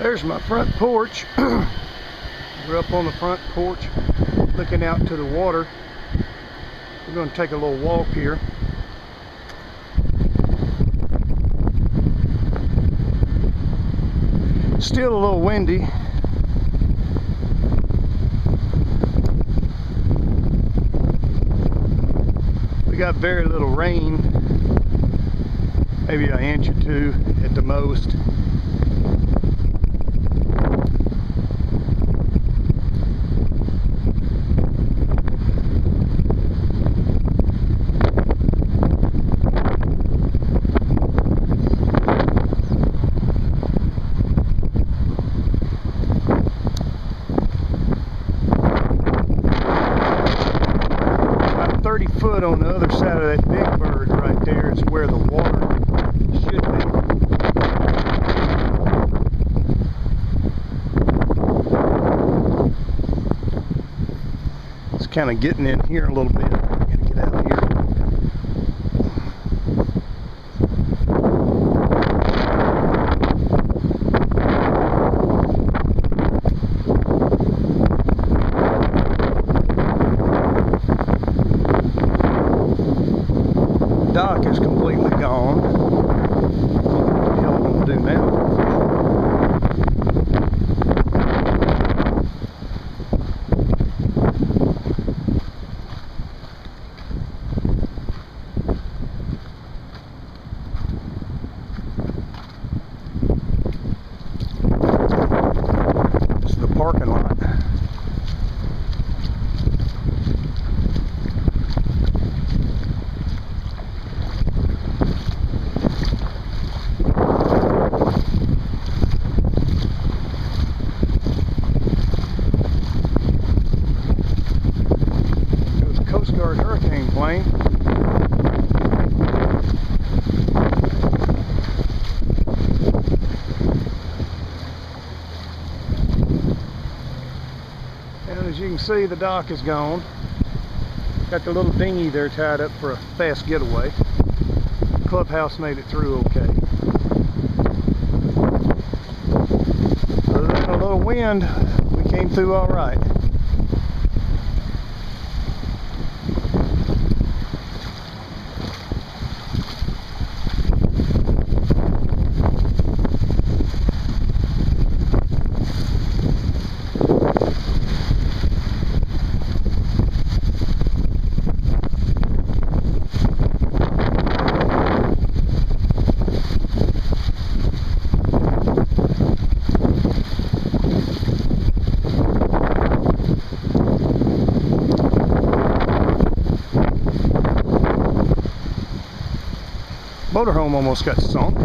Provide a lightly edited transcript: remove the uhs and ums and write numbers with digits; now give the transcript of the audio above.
There's my front porch. We're up on the front porch looking out to the water. We're going to take a little walk here. Still a little windy. We got very little rain, maybe an inch or two at the most. On the other side of that big bird right there is where the water should be. It's kind of getting in here a little bit. I gotta get out of here. Dock is completely gone. What the hell am I going to do now? This is the parking lot. Hurricane plane. And as you can see, the dock is gone. Got the little dinghy there tied up for a fast getaway. The clubhouse made it through okay. Other than a little wind, we came through all right. Motorhome almost got sunk.